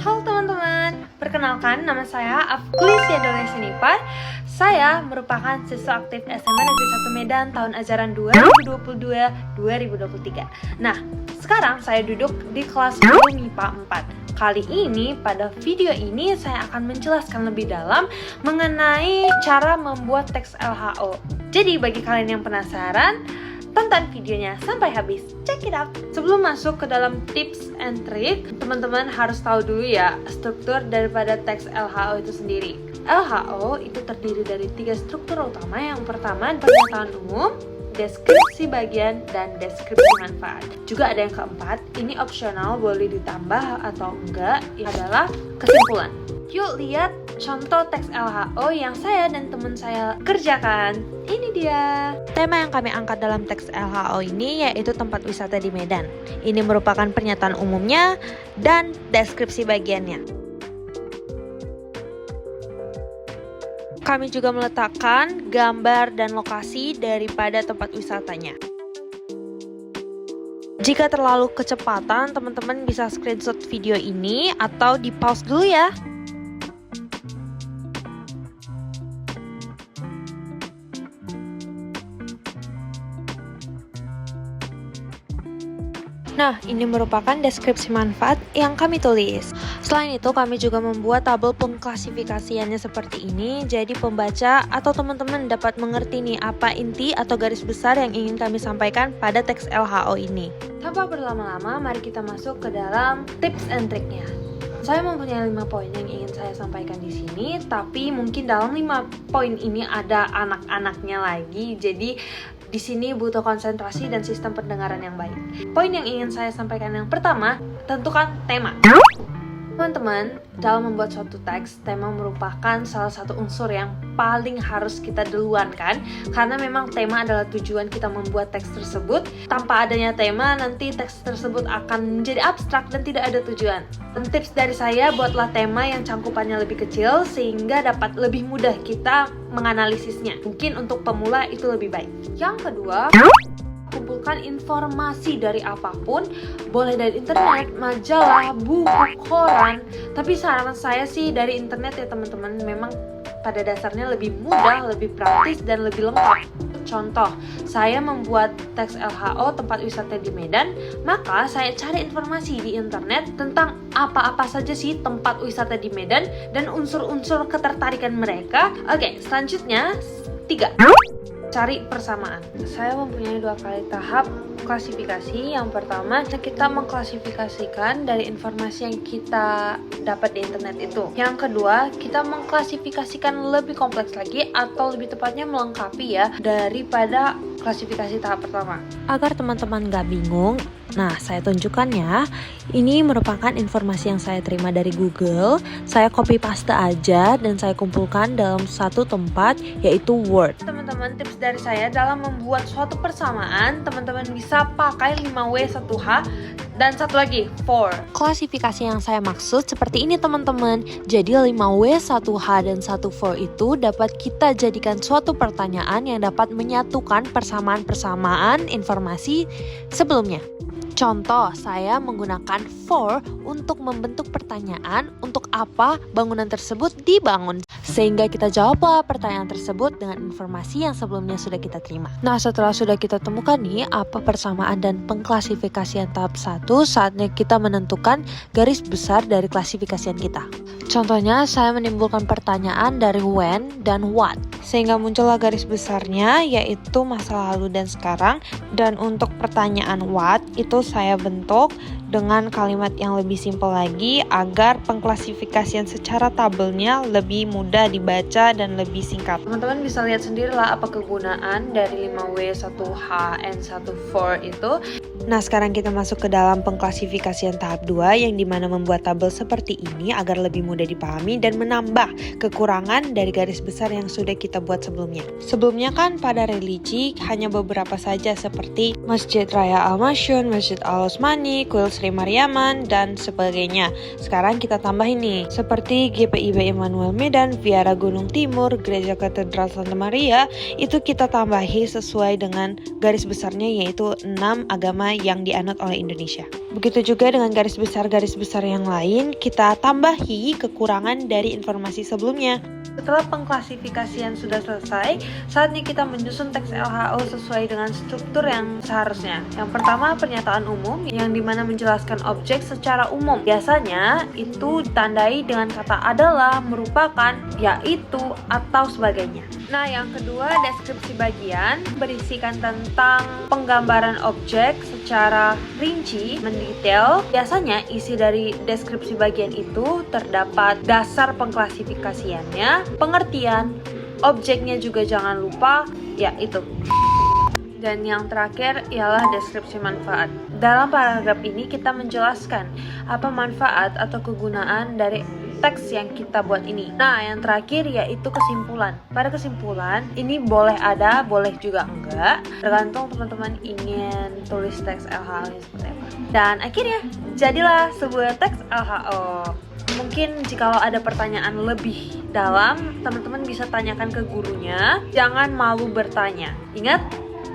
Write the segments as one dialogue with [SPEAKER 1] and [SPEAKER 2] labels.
[SPEAKER 1] Halo teman-teman, perkenalkan nama saya Afkulisia Donation Ipar. Saya merupakan siswa aktif SMA Negeri 1 Medan tahun ajaran 2022-2023. Nah, sekarang saya duduk di kelas 10 MIPA 4. Kali ini, pada video ini saya akan menjelaskan lebih dalam mengenai cara membuat teks LHO. Jadi bagi kalian yang penasaran, tonton videonya sampai habis, check it out. Sebelum masuk ke dalam tips and trick, teman-teman harus tahu dulu ya struktur daripada teks LHO itu sendiri. LHO itu terdiri dari 3 struktur utama. Yang pertama, pernyataan umum, deskripsi bagian, dan deskripsi manfaat. Juga ada yang keempat, ini opsional, boleh ditambah atau enggak, ini adalah kesimpulan. Yuk lihat contoh teks LHO yang saya dan teman saya kerjakan. Ini dia. Tema yang kami angkat dalam teks LHO ini yaitu tempat wisata di Medan. Ini merupakan pernyataan umumnya dan deskripsi bagiannya. Kami juga meletakkan gambar dan lokasi daripada tempat wisatanya. Jika terlalu kecepatan, teman-teman bisa screenshot video ini atau di pause dulu ya. Nah, ini merupakan deskripsi manfaat yang kami tulis. Selain itu, kami juga membuat tabel pengklasifikasiannya seperti ini. Jadi pembaca atau teman-teman dapat mengerti nih apa inti atau garis besar yang ingin kami sampaikan pada teks LHO ini. Tanpa berlama-lama, mari kita masuk ke dalam tips and triknya. Saya mempunyai 5 poin yang ingin saya sampaikan di sini, tapi mungkin dalam 5 poin ini ada anak-anaknya lagi. Jadi di sini butuh konsentrasi dan sistem pendengaran yang baik. Poin yang ingin saya sampaikan yang pertama, tentukan tema. Teman-teman, dalam membuat suatu teks, tema merupakan salah satu unsur yang paling harus kita duluankan, karena memang tema adalah tujuan kita membuat teks tersebut. Tanpa adanya tema, nanti teks tersebut akan menjadi abstrak dan tidak ada tujuan. Dan tips dari saya, buatlah tema yang cangkupannya lebih kecil sehingga dapat lebih mudah kita menganalisisnya. Mungkin untuk pemula itu lebih baik. Yang kedua, kumpulkan informasi dari apapun, boleh dari internet, majalah, buku, koran. Tapi saran saya sih dari internet ya teman-teman, memang pada dasarnya lebih mudah, lebih praktis, dan lebih lengkap. Contoh, saya membuat teks LHO tempat wisata di Medan, maka saya cari informasi di internet tentang apa-apa saja sih tempat wisata di Medan dan unsur-unsur ketertarikan mereka. Oke, selanjutnya 3. Cari persamaan. Saya mempunyai 2 kali tahap klasifikasi. Yang pertama, kita mengklasifikasikan dari informasi yang kita dapat di internet itu. Yang kedua, kita mengklasifikasikan lebih kompleks lagi atau lebih tepatnya melengkapi ya daripada klasifikasi tahap pertama. Agar teman-teman gak bingung, nah saya tunjukkan ya. Ini merupakan informasi yang saya terima dari Google. Saya copy paste aja dan saya kumpulkan dalam satu tempat, yaitu Word. Teman-teman, tips dari saya dalam membuat suatu persamaan, teman-teman bisa pakai 5W1H dan satu lagi 4. Klasifikasi yang saya maksud seperti ini teman-teman. Jadi 5W1H dan 1 4 itu dapat kita jadikan suatu pertanyaan yang dapat menyatukan persamaan-persamaan informasi sebelumnya. Contoh, saya menggunakan for untuk membentuk pertanyaan untuk apa bangunan tersebut dibangun. Sehingga kita jawablah pertanyaan tersebut dengan informasi yang sebelumnya sudah kita terima. Nah, setelah sudah kita temukan nih apa persamaan dan pengklasifikasian tahap 1, saatnya kita menentukan garis besar dari klasifikasian kita. Contohnya, saya menimbulkan pertanyaan dari when dan what, sehingga muncullah garis besarnya yaitu masa lalu dan sekarang. Dan untuk pertanyaan what itu saya bentuk dengan kalimat yang lebih simpel lagi agar pengklasifikasian secara tabelnya lebih mudah dibaca dan lebih singkat. Teman-teman bisa lihat sendirilah apa kegunaan dari 5W1H and 1 4 itu. Nah, sekarang kita masuk ke dalam pengklasifikasian tahap 2 yang dimana membuat tabel seperti ini agar lebih mudah dipahami dan menambah kekurangan dari garis besar yang sudah kita kita buat sebelumnya. Sebelumnya kan pada religi hanya beberapa saja seperti Masjid Raya Al-Masyun, Masjid Al-Osmani, Kuil Sri Mariaman, dan sebagainya. Sekarang kita tambahin nih, seperti GPIB Immanuel Medan, Vihara Gunung Timur, Gereja Katedral Santa Maria, itu kita tambahi sesuai dengan garis besarnya, yaitu 6 agama yang dianut oleh Indonesia. Begitu juga dengan garis besar yang lain, kita tambahi kekurangan dari informasi sebelumnya. Setelah pengklasifikasian sudah selesai, saatnya kita menyusun teks LHO sesuai dengan struktur yang seharusnya. Yang pertama, pernyataan umum, yang dimana menjelaskan objek secara umum. Biasanya itu ditandai dengan kata adalah, merupakan, yaitu, atau sebagainya. Nah, yang kedua, deskripsi bagian berisikan tentang penggambaran objek secara rinci, mendetail. Biasanya isi dari deskripsi bagian itu terdapat dasar pengklasifikasiannya, pengertian, objeknya juga jangan lupa, yaitu. Dan yang terakhir ialah deskripsi manfaat. Dalam paragraf ini kita menjelaskan apa manfaat atau kegunaan dari teks yang kita buat ini. Nah, yang terakhir yaitu kesimpulan. Pada kesimpulan, ini boleh ada, boleh juga enggak, tergantung teman-teman ingin tulis teks LHO seperti apa. Dan akhirnya, jadilah sebuah teks LHO. Mungkin jika ada pertanyaan lebih dalam, teman-teman bisa tanyakan ke gurunya. Jangan malu bertanya. Ingat,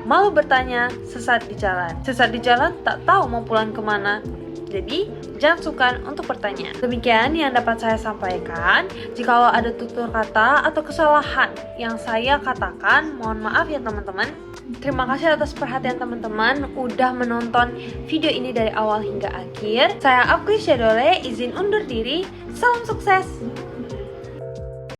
[SPEAKER 1] malu bertanya, sesat di jalan. Sesat di jalan, tak tahu mau pulang kemana. Jadi, jangan sungkan untuk bertanya. Demikian yang dapat saya sampaikan. Jika ada tutur kata atau kesalahan yang saya katakan, mohon maaf ya teman-teman. Terima kasih atas perhatian teman-teman udah menonton video ini dari awal hingga akhir. Saya Apkri Syedole, izin undur diri. Salam sukses!